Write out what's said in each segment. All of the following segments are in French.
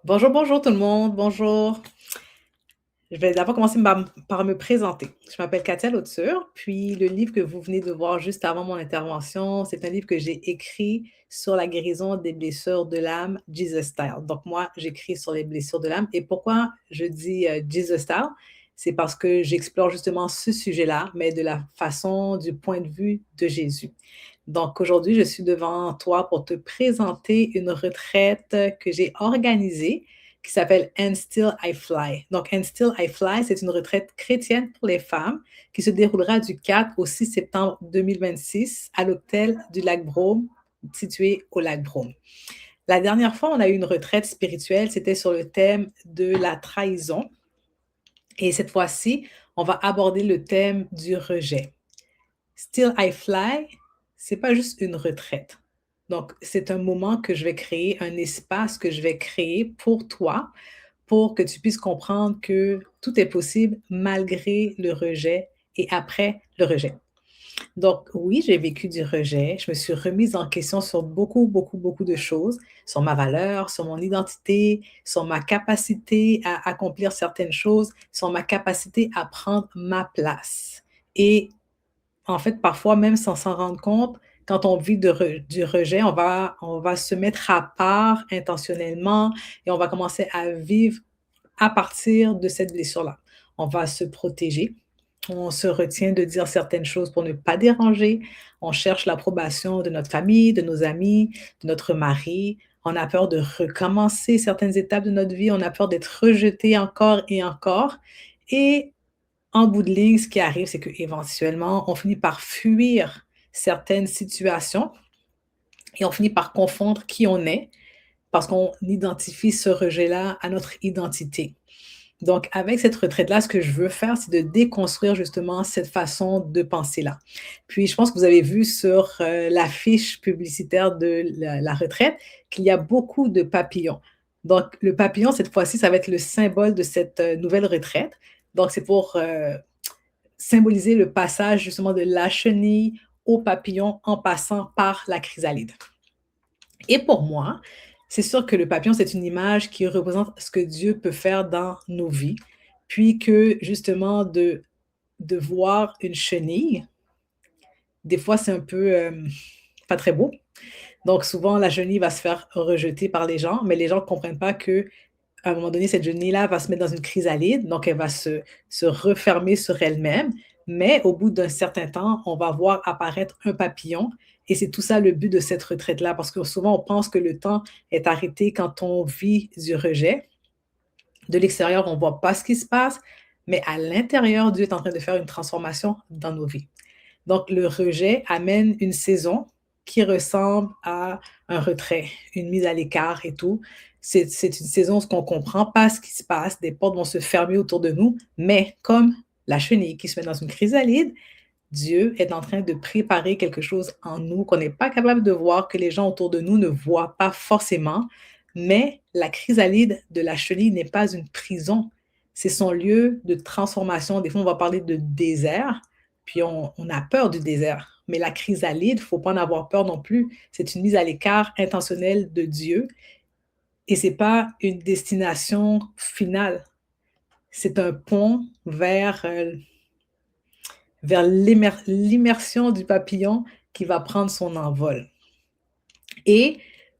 Bonjour, bonjour tout le monde, bonjour. Je vais d'abord commencer par me présenter. Je m'appelle Katia Lauture, puis le livre que vous venez de voir juste avant mon intervention, c'est un livre que j'ai écrit sur la guérison des blessures de l'âme, Jesus Style. Donc moi, j'écris sur les blessures de l'âme. Et pourquoi je dis Jesus Style? C'est parce que j'explore justement ce sujet-là, mais de la façon, du point de vue de Jésus. Donc aujourd'hui, je suis devant toi pour te présenter une retraite que j'ai organisée qui s'appelle And Still I Fly. Donc, And Still I Fly, c'est une retraite chrétienne pour les femmes qui se déroulera du 4 au 6 septembre 2026 à l'hôtel du Lac Brome, situé au Lac Brome. La dernière fois, on a eu une retraite spirituelle, c'était sur le thème de la trahison. Et cette fois-ci, on va aborder le thème du rejet. Still I Fly, c'est pas juste une retraite. Donc, c'est un moment que je vais créer, un espace que je vais créer pour toi, pour que tu puisses comprendre que tout est possible malgré le rejet et après le rejet. Donc, oui, j'ai vécu du rejet. Je me suis remise en question sur beaucoup, beaucoup, beaucoup de choses, sur ma valeur, sur mon identité, sur ma capacité à accomplir certaines choses, sur ma capacité à prendre ma place. Et en fait, parfois, même sans s'en rendre compte, quand on vit du rejet, on va se mettre à part intentionnellement et on va commencer à vivre à partir de cette blessure-là. On va se protéger, on se retient de dire certaines choses pour ne pas déranger, on cherche l'approbation de notre famille, de nos amis, de notre mari, on a peur de recommencer certaines étapes de notre vie, on a peur d'être rejeté encore et encore. Et en bout de ligne, ce qui arrive, c'est qu'éventuellement, on finit par fuir certaines situations et on finit par confondre qui on est parce qu'on identifie ce rejet-là à notre identité. Donc, avec cette retraite-là, ce que je veux faire, c'est de déconstruire justement cette façon de penser-là. Puis, je pense que vous avez vu sur l'affiche publicitaire de la retraite qu'il y a beaucoup de papillons. Donc, le papillon, cette fois-ci, ça va être le symbole de cette nouvelle retraite. Donc, c'est pour symboliser le passage justement de la chenille au papillon en passant par la chrysalide. Et pour moi, c'est sûr que le papillon, c'est une image qui représente ce que Dieu peut faire dans nos vies, puis que justement de voir une chenille, des fois c'est un peu pas très beau. Donc souvent la chenille va se faire rejeter par les gens, mais les gens ne comprennent pas que à un moment donné, cette chenille-là va se mettre dans une chrysalide, donc elle va se refermer sur elle-même, mais au bout d'un certain temps, on va voir apparaître un papillon et c'est tout ça le but de cette retraite-là, parce que souvent on pense que le temps est arrêté quand on vit du rejet. De l'extérieur, on ne voit pas ce qui se passe, mais à l'intérieur, Dieu est en train de faire une transformation dans nos vies. Donc, le rejet amène une saison qui ressemble à un retrait, une mise à l'écart et tout. C'est une saison où on ne comprend pas ce qui se passe, des portes vont se fermer autour de nous, mais comme la chenille qui se met dans une chrysalide, Dieu est en train de préparer quelque chose en nous qu'on n'est pas capable de voir, que les gens autour de nous ne voient pas forcément. Mais la chrysalide de la chenille n'est pas une prison, c'est son lieu de transformation. Des fois, on va parler de désert, puis on a peur du désert. Mais la chrysalide, il ne faut pas en avoir peur non plus. C'est une mise à l'écart intentionnelle de Dieu et ce n'est pas une destination finale. C'est un pont vers l'immersion du papillon qui va prendre son envol. Et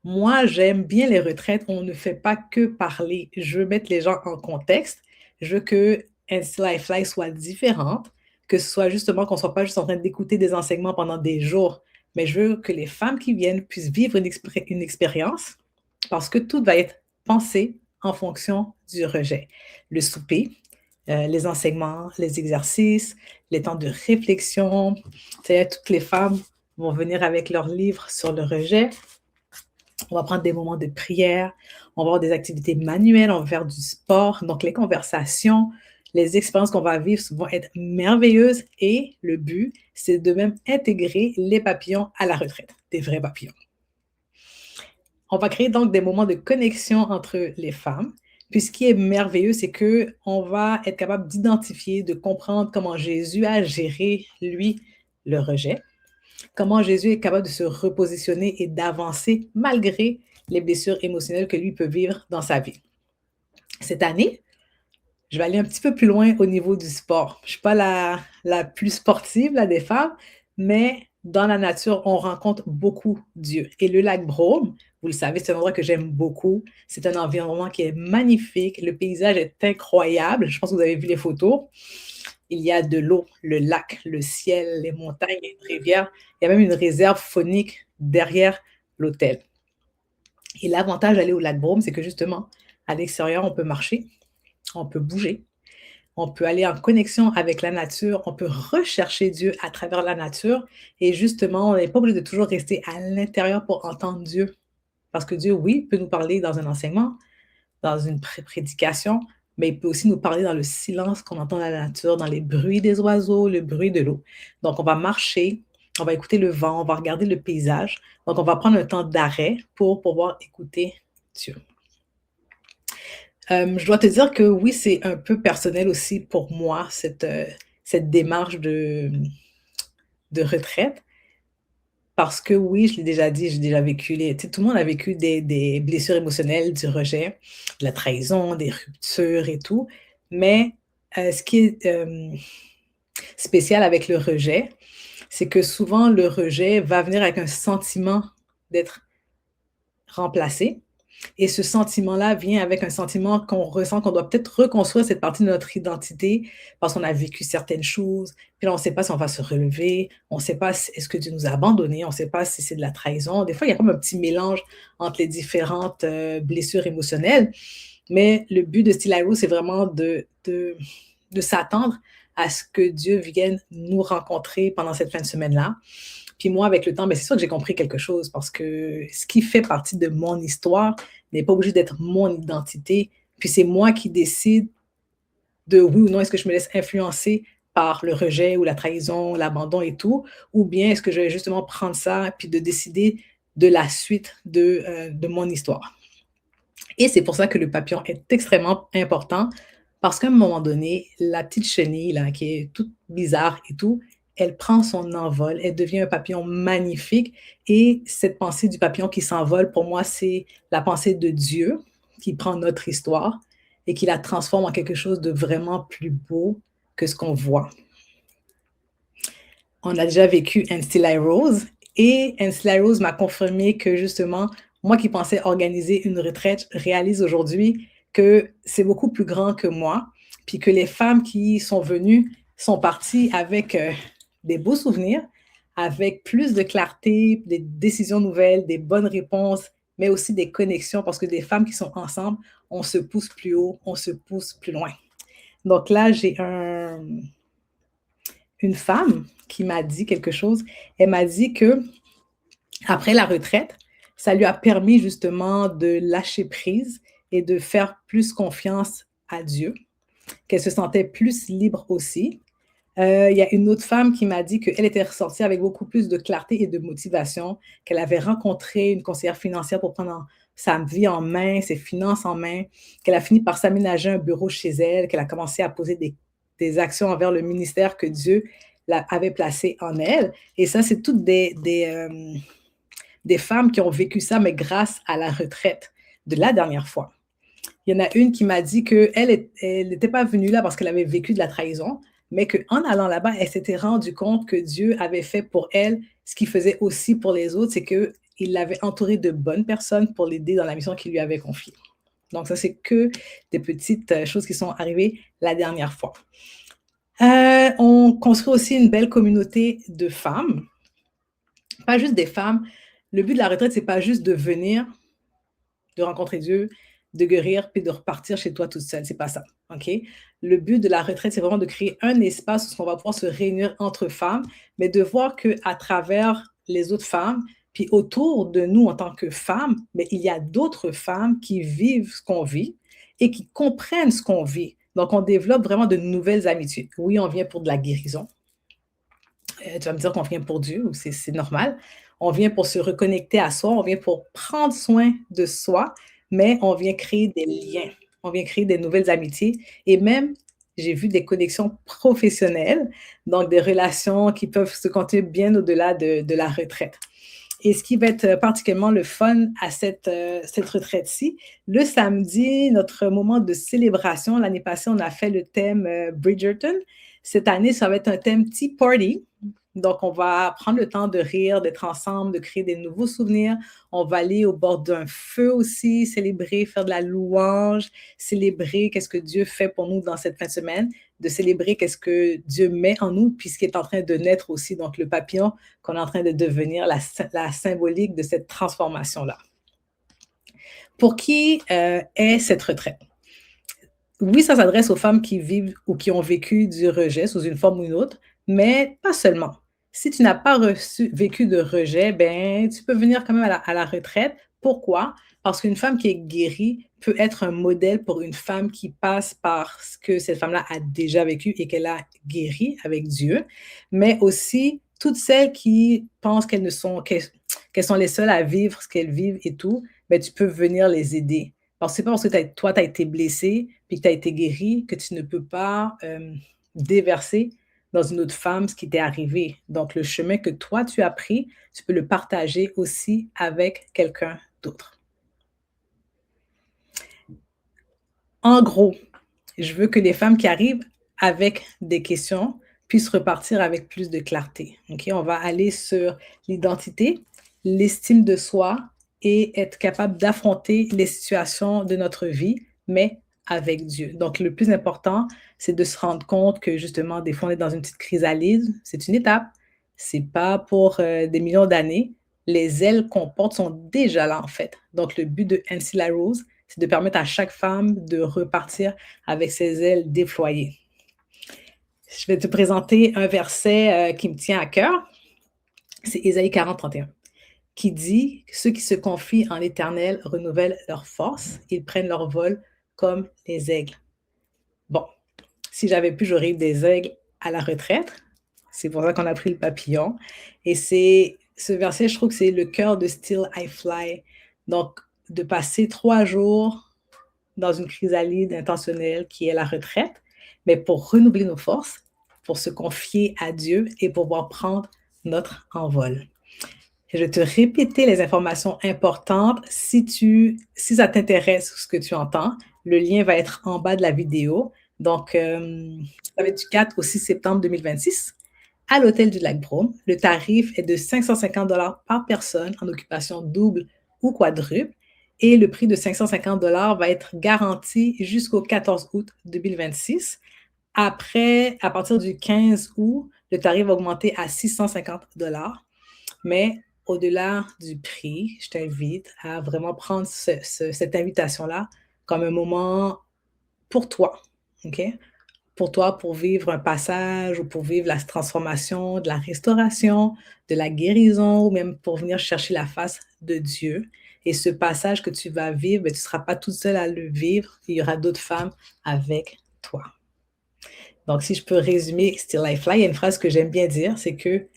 moi, j'aime bien les retraites où on ne fait pas que parler. Je veux mettre les gens en contexte. Je veux que And Still I Fly soit différente, que ce soit justement qu'on ne soit pas juste en train d'écouter des enseignements pendant des jours, mais je veux que les femmes qui viennent puissent vivre une expérience parce que tout va être pensé en fonction du rejet. Le souper, les enseignements, les exercices, les temps de réflexion. Toutes les femmes vont venir avec leurs livres sur le rejet. On va prendre des moments de prière, on va avoir des activités manuelles, on va faire du sport. Donc, les conversations, les expériences qu'on va vivre vont être merveilleuses et le but, c'est de même intégrer les papillons à la retraite, des vrais papillons. On va créer donc des moments de connexion entre les femmes. Puis ce qui est merveilleux, c'est qu'on va être capable d'identifier, de comprendre comment Jésus a géré, lui, le rejet, comment Jésus est capable de se repositionner et d'avancer malgré les blessures émotionnelles que lui peut vivre dans sa vie. Cette année, je vais aller un petit peu plus loin au niveau du sport. Je suis pas la plus sportive là, des femmes, mais dans la nature, on rencontre beaucoup Dieu. Et le lac Brome, vous le savez, c'est un endroit que j'aime beaucoup. C'est un environnement qui est magnifique. Le paysage est incroyable. Je pense que vous avez vu les photos. Il y a de l'eau, le lac, le ciel, les montagnes, une rivière. Il y a même une réserve faunique derrière l'hôtel. Et l'avantage d'aller au lac Brome, c'est que justement, à l'extérieur, on peut marcher, on peut bouger, on peut aller en connexion avec la nature, on peut rechercher Dieu à travers la nature. Et justement, on n'est pas obligé de toujours rester à l'intérieur pour entendre Dieu. Parce que Dieu, oui, peut nous parler dans un enseignement, dans une prédication, mais il peut aussi nous parler dans le silence qu'on entend dans la nature, dans les bruits des oiseaux, le bruit de l'eau. Donc, on va marcher, on va écouter le vent, on va regarder le paysage. Donc, on va prendre un temps d'arrêt pour pouvoir écouter Dieu. Je dois te dire que oui, c'est un peu personnel aussi pour moi, cette démarche de retraite. Parce que oui, je l'ai déjà dit, j'ai déjà vécu tu sais, tout le monde a vécu des blessures émotionnelles, du rejet, de la trahison, des ruptures et tout. Mais ce qui est spécial avec le rejet, c'est que souvent le rejet va venir avec un sentiment d'être remplacé. Et ce sentiment-là vient avec un sentiment qu'on ressent qu'on doit peut-être reconstruire cette partie de notre identité parce qu'on a vécu certaines choses. Puis là, on ne sait pas si on va se relever. On ne sait pas si est-ce que Dieu nous a abandonnés. On ne sait pas si c'est de la trahison. Des fois, il y a comme un petit mélange entre les différentes blessures émotionnelles. Mais le but de Still Hero, c'est vraiment de s'attendre à ce que Dieu vienne nous rencontrer pendant cette fin de semaine-là. Puis moi, avec le temps, ben, c'est sûr que j'ai compris quelque chose parce que ce qui fait partie de mon histoire n'est pas obligé d'être mon identité. Puis c'est moi qui décide de oui ou non, est-ce que je me laisse influencer par le rejet ou la trahison, l'abandon et tout, ou bien est-ce que je vais justement prendre ça puis de décider de la suite de mon histoire. Et c'est pour ça que le papillon est extrêmement important parce qu'à un moment donné, la petite chenille là, qui est toute bizarre et tout, elle prend son envol, elle devient un papillon magnifique. Et cette pensée du papillon qui s'envole, pour moi, c'est la pensée de Dieu qui prend notre histoire et qui la transforme en quelque chose de vraiment plus beau que ce qu'on voit. On a déjà vécu And Still I Rose et And Still I Rose m'a confirmé que justement, moi qui pensais organiser une retraite, réalise aujourd'hui que c'est beaucoup plus grand que moi, puis que les femmes qui sont venues sont parties avec des beaux souvenirs, avec plus de clarté, des décisions nouvelles, des bonnes réponses, mais aussi des connexions, parce que des femmes qui sont ensemble, on se pousse plus haut, on se pousse plus loin. Donc là, j'ai une femme qui m'a dit quelque chose. Elle m'a dit que après la retraite, ça lui a permis justement de lâcher prise et de faire plus confiance à Dieu, qu'elle se sentait plus libre aussi. Il y a une autre femme qui m'a dit qu'elle était ressortie avec beaucoup plus de clarté et de motivation, qu'elle avait rencontré une conseillère financière pour prendre sa vie en main, ses finances en main, qu'elle a fini par s'aménager un bureau chez elle, qu'elle a commencé à poser des actions envers le ministère que Dieu avait placé en elle. Et ça, c'est toutes des femmes qui ont vécu ça, mais grâce à la retraite de la dernière fois. Il y en a une qui m'a dit qu'elle n'était pas venue là parce qu'elle avait vécu de la trahison, mais qu'en allant là-bas, elle s'était rendue compte que Dieu avait fait pour elle ce qu'il faisait aussi pour les autres, c'est qu'il l'avait entourée de bonnes personnes pour l'aider dans la mission qu'il lui avait confiée. Donc ça, c'est que des petites choses qui sont arrivées la dernière fois. On construit aussi une belle communauté de femmes, pas juste des femmes. Le but de la retraite, c'est pas juste de venir, de rencontrer Dieu, de guérir, puis de repartir chez toi toute seule. C'est pas ça, OK? Le but de la retraite, c'est vraiment de créer un espace où on va pouvoir se réunir entre femmes, mais de voir qu'à travers les autres femmes, puis autour de nous en tant que femmes, mais il y a d'autres femmes qui vivent ce qu'on vit et qui comprennent ce qu'on vit. Donc, on développe vraiment de nouvelles amitiés. Oui, on vient pour de la guérison. Tu vas me dire qu'on vient pour Dieu, ou c'est normal. On vient pour se reconnecter à soi, on vient pour prendre soin de soi, mais on vient créer des liens, on vient créer des nouvelles amitiés et même, j'ai vu des connexions professionnelles, donc des relations qui peuvent se continuer bien au-delà de la retraite. Et ce qui va être particulièrement le fun à cette retraite-ci, le samedi, notre moment de célébration, l'année passée, on a fait le thème Bridgerton. Cette année, ça va être un thème Tea Party. Donc, on va prendre le temps de rire, d'être ensemble, de créer des nouveaux souvenirs. On va aller au bord d'un feu aussi, célébrer, faire de la louange, célébrer qu'est-ce que Dieu fait pour nous dans cette fin de semaine, de célébrer qu'est-ce que Dieu met en nous, puis ce qui est en train de naître aussi. Donc, le papillon qu'on est en train de devenir, la symbolique de cette transformation-là. Pour qui est cette retraite? Oui, ça s'adresse aux femmes qui vivent ou qui ont vécu du rejet sous une forme ou une autre, mais pas seulement. Si tu n'as pas vécu de rejet, ben, tu peux venir quand même à la retraite. Pourquoi? Parce qu'une femme qui est guérie peut être un modèle pour une femme qui passe par ce que cette femme-là a déjà vécu et qu'elle a guéri avec Dieu, mais aussi toutes celles qui pensent qu'elles sont les seules à vivre ce qu'elles vivent et tout, ben, tu peux venir les aider. Alors, c'est pas parce que toi, tu as été blessé puis que tu as été guéri que tu ne peux pas déverser dans une autre femme ce qui t'est arrivé. Donc, le chemin que toi, tu as pris, tu peux le partager aussi avec quelqu'un d'autre. En gros, je veux que les femmes qui arrivent avec des questions puissent repartir avec plus de clarté. Okay? On va aller sur l'identité, l'estime de soi et être capable d'affronter les situations de notre vie, mais avec Dieu. Donc, le plus important, c'est de se rendre compte que justement, des fois, on est dans une petite chrysalide. C'est une étape. C'est pas pour des millions d'années. Les ailes qu'on porte sont déjà là, en fait. Donc, le but de NC La Rose, c'est de permettre à chaque femme de repartir avec ses ailes déployées. Je vais te présenter un verset qui me tient à cœur. C'est Ésaïe 40, 31, qui dit « Ceux qui se confient en l'Éternel renouvellent leur force, ils prennent leur vol comme les aigles. » Bon, si j'avais pu, j'aurais eu des aigles à la retraite. C'est pour ça qu'on a pris le papillon. Et ce verset, je trouve que c'est le cœur de Still I Fly. Donc, de passer 3 jours dans une chrysalide intentionnelle qui est la retraite, mais pour renouveler nos forces, pour se confier à Dieu et pouvoir prendre notre envol. Et je vais te répéter les informations importantes. Si ça t'intéresse ce que tu entends, le lien va être en bas de la vidéo. Donc, ça va être du 4 au 6 septembre 2026 à l'hôtel du Lac-Brome. Le tarif est de 550 $ par personne en occupation double ou quadruple. Et le prix de 550 $ va être garanti jusqu'au 14 août 2026. Après, à partir du 15 août, le tarif va augmenter à 650 $. Mais au-delà du prix, je t'invite à vraiment prendre cette invitation-là comme un moment pour toi, OK? Pour toi, pour vivre un passage ou pour vivre la transformation, de la restauration, de la guérison ou même pour venir chercher la face de Dieu. Et ce passage que tu vas vivre, ben, tu ne seras pas toute seule à le vivre. Il y aura d'autres femmes avec toi. Donc, si je peux résumer Still I Fly, il y a une phrase que j'aime bien dire, c'est que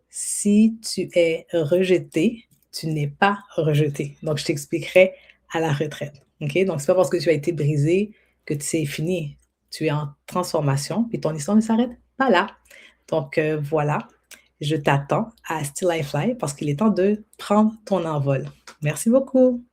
si tu es rejeté, tu n'es pas rejeté. Donc, je t'expliquerai à la retraite. OK? Donc, c'est pas parce que tu as été brisé que c'est fini. Tu es en transformation, puis ton histoire ne s'arrête pas là. Donc, voilà, je t'attends à Still I Fly parce qu'il est temps de prendre ton envol. Merci beaucoup.